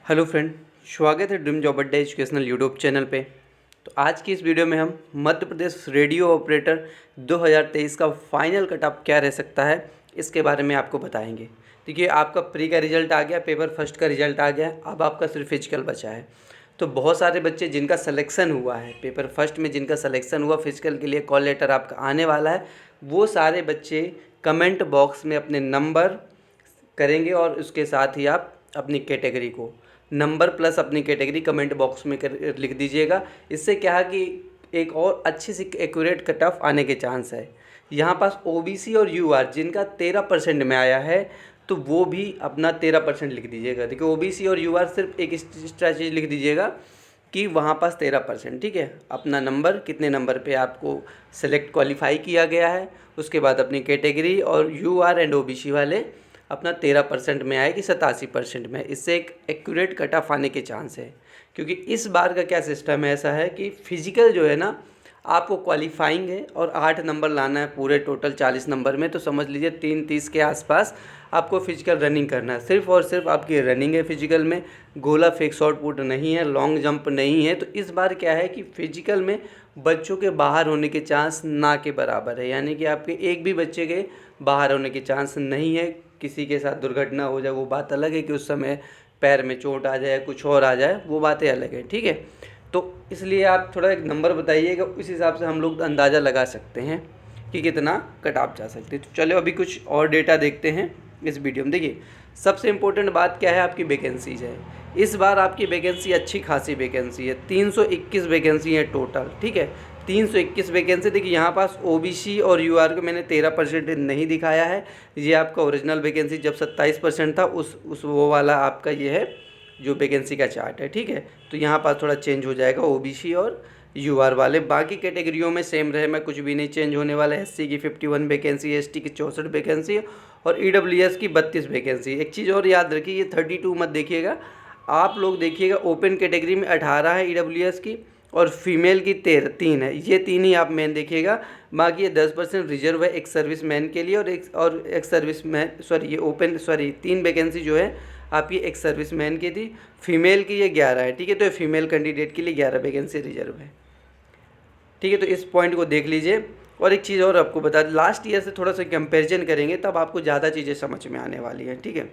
Hello friend, स्वागत है dream job अड्डा एजुकेशनल यूट्यूब चैनल पे। तो आज की इस वीडियो में हम मध्य प्रदेश रेडियो ऑपरेटर 2023 का फाइनल कट ऑफ क्या रह सकता है इसके बारे में आपको बताएंगे। देखिए, आपका प्री का रिजल्ट आ गया, पेपर फर्स्ट का रिजल्ट आ गया, अब आपका सिर्फ फिजिकल बचा है। तो बहुत सारे बच्चे जिनका सिलेक्शन हुआ है पेपर फर्स्ट में, जिनका सिलेक्शन हुआ फिजिकल के लिए, कॉल लेटर आपका आने वाला है, वो सारे बच्चे कमेंट बॉक्स में अपने नंबर करेंगे और उसके साथ ही आप अपनी कैटेगरी को नंबर प्लस अपनी कैटेगरी कमेंट बॉक्स में लिख दीजिएगा। इससे क्या है कि एक और अच्छी सी एक्यूरेट कट ऑफ आने के चांस है। यहाँ पास ओबीसी और यूआर जिनका 13% में आया है तो वो भी अपना 13% लिख दीजिएगा। देखिए, ओबीसी और यूआर सिर्फ एक एक्स्ट्रा चीज़ लिख दीजिएगा कि वहाँ पास 13%, ठीक है। अपना नंबर, कितने नंबर पे आपको सेलेक्ट क्वालिफाई किया गया है, उसके बाद अपनी कैटेगरी और यूआर एंड ओबीसी वाले अपना 13% में आए कि 87% में। इससे एक एक्यूरेट कट ऑफ आने के चांस है, क्योंकि इस बार का क्या सिस्टम है, ऐसा है कि फिजिकल जो है ना, आपको क्वालिफाइंग है और 8 नंबर लाना है पूरे टोटल 40 नंबर में। तो समझ लीजिए 3:30 के आसपास आपको फिजिकल रनिंग करना है। सिर्फ और सिर्फ आपकी रनिंग है फिजिकल में, गोला फेक शॉट पुट नहीं है, लॉन्ग जंप नहीं है। तो इस बार क्या है कि फिजिकल में बच्चों के बाहर होने के चांस ना के बराबर है, यानी कि आपके एक भी बच्चे के बाहर होने के चांस नहीं है। किसी के साथ दुर्घटना हो जाए वो बात अलग है कि उस समय पैर में चोट आ जाए, कुछ और आ जाए, वो बातें अलग है, ठीक है। तो इसलिए आप थोड़ा एक नंबर बताइएगा, उस हिसाब से हम लोग अंदाज़ा लगा सकते हैं कि कितना कट ऑफ जा सकते हैं। तो चलो अभी कुछ और डेटा देखते हैं इस वीडियो में। देखिए, सबसे इम्पोर्टेंट बात क्या है, आपकी वैकेंसीज है। इस बार आपकी वैकेंसी अच्छी खासी वैकेंसी है, 321 वैकेंसी है टोटल, ठीक है। 321 वैकेंसी। देखिए, यहाँ पास ओबीसी और यूआर को मैंने 13% नहीं दिखाया है। ये आपका ओरिजिनल वैकेंसी जब 27% था उस वो वाला आपका ये है जो वैकेंसी का चार्ट है, ठीक है। तो यहाँ पास थोड़ा चेंज हो जाएगा, ओबीसी और यूआर वाले। बाकी कैटेगरियों में सेम रहे, मैं कुछ भी नहीं चेंज होने वाला है। एससी की 51 वैकेंसी, एसटी की 64 वैकेंसी और ईडब्ल्यूएस की 32 वैकेंसी। एक चीज़ और याद रखिए, ये 32 मत देखिएगा आप लोग, देखिएगा ओपन कैटेगरी में 18 है ईडब्ल्यूएस की और फीमेल की 3 है। ये 3 ही आप मेन देखिएगा। बाकी ये 10% रिजर्व है एक सर्विस मैन के लिए और एक सर्विस मैन, सॉरी 3 वैकेंसी जो है आपकी एक सर्विस मैन की थी। फीमेल की ये 11 है, ठीक है। तो फीमेल कैंडिडेट के लिए 11 वैकेंसी रिजर्व है, ठीक है। तो इस पॉइंट को देख लीजिए। और एक चीज़ और आपको बता दें, लास्ट ईयर से थोड़ा सा कंपेरिजन करेंगे तब आपको ज़्यादा चीज़ें समझ में आने वाली हैं, ठीक है।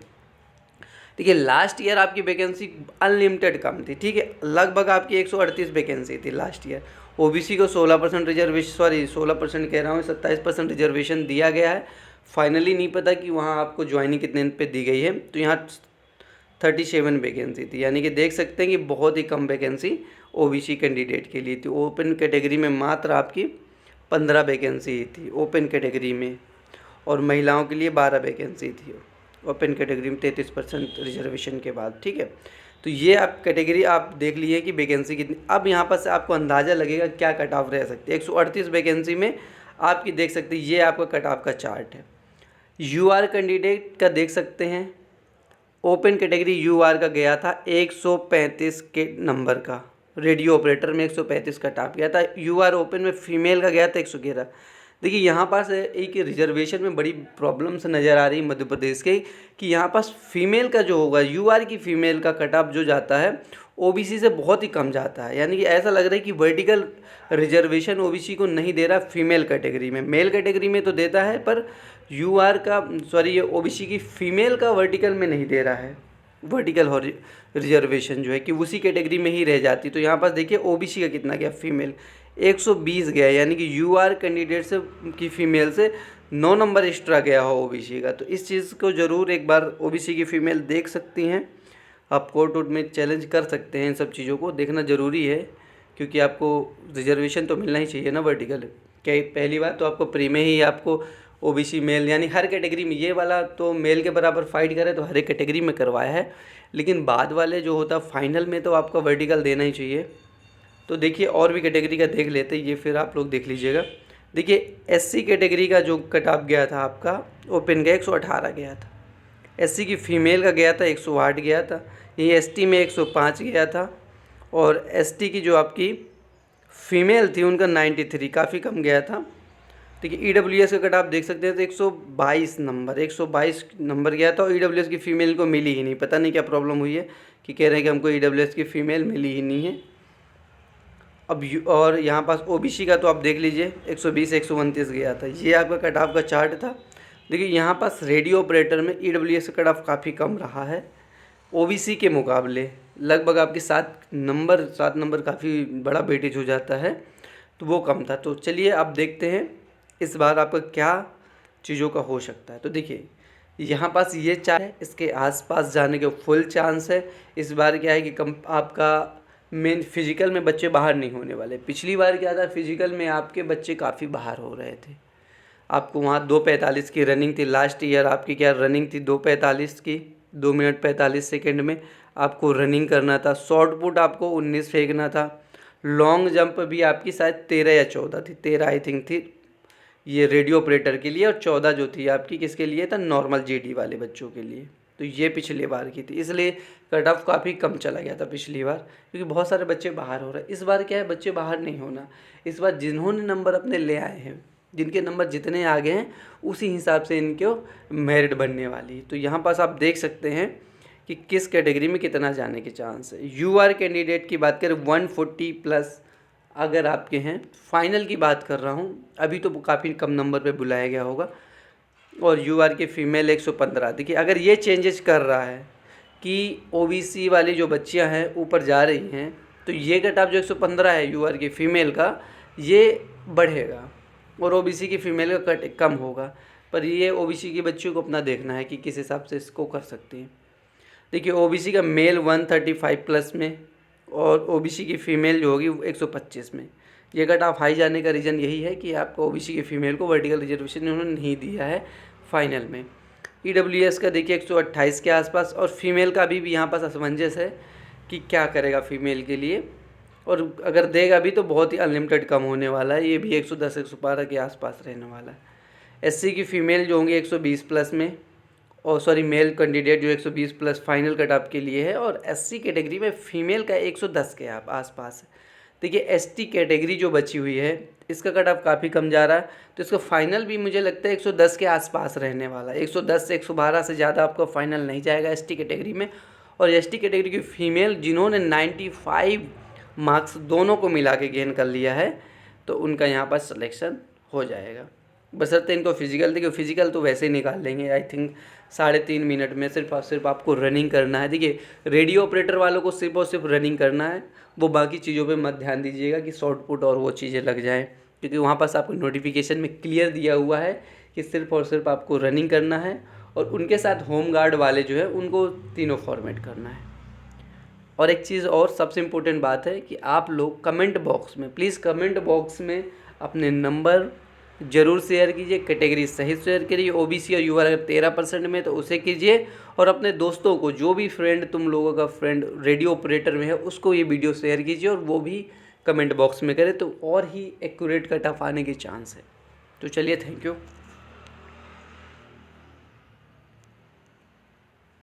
देखिए, लास्ट ईयर आपकी वैकेंसी अनलिमिटेड कम थी, ठीक है। लगभग आपकी 138 वैकेंसी थी लास्ट ईयर। ओबीसी को 16% रिजर्वेशन, सॉरी 16% कह रहा हूँ, 27% रिजर्वेशन दिया गया है। फाइनली नहीं पता कि वहाँ आपको ज्वाइनिंग कितने पे दी गई है। तो यहाँ 37 वैकेंसी थी, यानी कि देख सकते हैं कि बहुत ही कम वैकेंसी ओबीसी कैंडिडेट के लिए थी। ओपन कैटेगरी में मात्र आपकी 15 वैकेंसी थी ओपन कैटेगरी में, और महिलाओं के लिए 12 वैकेंसी थी ओपन कैटेगरी में 33% रिजर्वेशन के बाद, ठीक है। तो ये आप कैटेगरी आप देख लीजिए कि वैकेंसी कितनी। अब यहाँ पर से आपको अंदाज़ा लगेगा क्या कट ऑफ रह सकती है। 138 वैकेंसी में आपकी देख सकते हैं, ये आपका कट ऑफ का चार्ट है। यूआर कैंडिडेट का देख सकते हैं, ओपन कैटेगरी यूआर का गया था 135 के नंबर का, रेडियो ऑपरेटर में 135 का टॉप गया था। यूआर ओपन में फीमेल का गया था 111। देखिए, यहाँ पास एक रिजर्वेशन में बड़ी प्रॉब्लम्स नज़र आ रही मध्य प्रदेश के, कि यहाँ पास फीमेल का जो होगा, यूआर की फीमेल का कट ऑफ जो जाता है ओबीसी से बहुत ही कम जाता है। यानी कि ऐसा लग रहा है कि वर्टिकल रिजर्वेशन ओबीसी को नहीं दे रहा फीमेल कैटेगरी में। मेल कैटेगरी में तो देता है, पर यूआर का, सॉरी ये ओबीसी की फीमेल का वर्टिकल में नहीं दे रहा है। वर्टिकल रिजर्वेशन जो है कि उसी कैटेगरी में ही रह जाती। तो यहाँ पास देखिए ओबीसी का कितना गया, फीमेल 120 गया, यानी कि यूआर कैंडिडेट से की फीमेल से 9 नंबर एक्स्ट्रा गया हो ओबीसी का। तो इस चीज़ को ज़रूर एक बार ओबीसी की फ़ीमेल देख सकती हैं, आप कोर्ट वोर्ट में चैलेंज कर सकते हैं। इन सब चीज़ों को देखना ज़रूरी है, क्योंकि आपको रिजर्वेशन तो मिलना ही चाहिए ना वर्टिकल। क्या पहली बात तो आपको प्री में ही आपको ओबीसी मेल, यानी हर कैटेगरी में, ये वाला तो मेल के बराबर फाइट करे तो हर एक कैटेगरी में करवाया है, लेकिन बाद वाले जो होता फाइनल में तो आपका वर्टिकल देना ही चाहिए। तो देखिए, और भी कैटेगरी का देख लेते हैं, ये फिर आप लोग देख लीजिएगा। देखिए, एससी कैटेगरी का जो कट ऑफ गया था आपका ओपन का 118 गया था, एससी की फ़ीमेल का गया था 108 गया था, ये एसटी में 105 गया था, और एसटी की जो आपकी फ़ीमेल थी उनका 93, काफ़ी कम गया था। देखिए EWS का कट आप देख सकते हैं तो 122 नंबर गया था और EWS की फ़ीमेल को मिली ही नहीं। पता नहीं क्या प्रॉब्लम हुई है कि कह रहे हैं कि हमको EWS की फ़ीमेल मिली ही नहीं है। अब और यहाँ पास OBC का तो आप देख लीजिए 120 129 गया था। ये आपका कट ऑफ का चार्ट था। देखिए यहाँ पास रेडियो ऑपरेटर में EWS का कट ऑफ काफ़ी कम रहा है OBC के मुकाबले। लगभग आपके 7 नंबर काफ़ी बड़ा वेटेज हो जाता है, तो वो कम था। तो चलिए अब देखते हैं इस बार आपका क्या चीज़ों का हो सकता है। तो देखिए यहाँ पास ये चार्ट है, इसके आसपास जाने के फुल चांस है। इस बार क्या है कि आपका मेन फिजिकल में बच्चे बाहर नहीं होने वाले। पिछली बार क्या था, फिजिकल में आपके बच्चे काफ़ी बाहर हो रहे थे। आपको वहाँ 2:45 की रनिंग थी। लास्ट ईयर आपकी क्या रनिंग थी 2:45 की, 2 मिनट 45 सेकेंड में आपको रनिंग करना था। शॉर्ट पुट आपको 19 फेंकना था। लॉन्ग जंप भी आपकी शायद 13 या 14 थी, 13 आई थिंक थी ये रेडियो ऑपरेटर के लिए, और 14 जो थी आपकी किसके लिए था, नॉर्मल GD वाले बच्चों के लिए। तो ये पिछली बार की थी, इसलिए कट ऑफ काफ़ी कम चला गया था पिछली बार, क्योंकि बहुत सारे बच्चे बाहर हो रहे हैं। इस बार क्या है, बच्चे बाहर नहीं होना। इस बार जिन्होंने नंबर अपने ले आए हैं, जिनके नंबर जितने आगे हैं उसी हिसाब से इनको मेरिट बनने वाली है। तो यहाँ पास आप देख सकते हैं कि किस कैटेगरी में कितना जाने के चांस है। UR कैंडिडेट की बात करें 140+ अगर आपके हैं। फाइनल की बात कर रहा हूँ, अभी तो काफ़ी कम नंबर पे बुलाया गया होगा। और UR के फ़ीमेल 115। देखिए अगर ये चेंजेस कर रहा है कि OBC वाली जो बच्चियां हैं ऊपर जा रही हैं, तो ये कट ऑफ जो 115 है UR की फ़ीमेल का, ये बढ़ेगा और OBC की फ़ीमेल का कट कम होगा। पर ये OBC की बच्चियों को अपना देखना है कि किस हिसाब से इसको कर सकती हैं। देखिए OBC का मेल 135+ में और OBC की फ़ीमेल जो होगी 125 में। ये कट ऑफ हाई जाने का रीज़न यही है कि आपको OBC की फ़ीमेल को वर्टिकल रिजर्वेशन उन्होंने नहीं दिया है फाइनल में। EWS का देखिए 128 के आसपास, और फीमेल का भी यहाँ पास असमंजस है कि क्या करेगा फीमेल के लिए, और अगर देगा भी तो बहुत ही अनलिमिटेड कम होने वाला है। ये भी 110 112 के आसपास रहने वाला है। SC की फ़ीमेल जो होंगी 120+ में, और सॉरी मेल कैंडिडेट जो 120+ फाइनल कट ऑफ के लिए है, और SC कैटेगरी में फ़ीमेल का 110 के आसपास है। देखिए ST कैटेगरी जो बची हुई है इसका कट ऑफ काफ़ी कम जा रहा है, तो इसका फाइनल भी मुझे लगता है 110 के आसपास रहने वाला है। 110 से 112 से ज़्यादा आपका फाइनल नहीं जाएगा ST कैटेगरी में। और ST कैटेगरी की फ़ीमेल जिन्होंने 95 मार्क्स दोनों को मिला के गेन कर लिया है, तो उनका यहाँ पर सिलेक्शन हो जाएगा, बशर्ते इनको फिजिकल। देखिए फिजिकल तो वैसे ही निकाल लेंगे आई थिंक 3.5 मिनट में। सिर्फ और सिर्फ आपको रनिंग करना है। देखिए रेडियो ऑपरेटर वालों को सिर्फ और सिर्फ रनिंग करना है, वो बाकी चीज़ों पे मत ध्यान दीजिएगा कि शॉर्ट पुट और वो चीज़ें लग जाएँ, क्योंकि वहाँ पास आपको नोटिफिकेशन में क्लियर दिया हुआ है कि सिर्फ और सिर्फ आपको रनिंग करना है, और उनके साथ होम गार्ड वाले जो है उनको तीनों फॉर्मेट करना है। और एक चीज़ और सबसे इम्पोर्टेंट बात है कि आप लोग कमेंट बॉक्स में, प्लीज़ कमेंट बॉक्स में अपने नंबर ज़रूर शेयर कीजिए, कैटेगरी सही शेयर करिए। OBC और UR अगर 13% में तो उसे कीजिए, और अपने दोस्तों को, जो भी फ्रेंड तुम लोगों का फ्रेंड रेडियो ऑपरेटर में है उसको ये वीडियो शेयर कीजिए, और वो भी कमेंट बॉक्स में करे, तो और ही एक्यूरेट कट ऑफ आने के चांस है। तो चलिए, थैंक यू।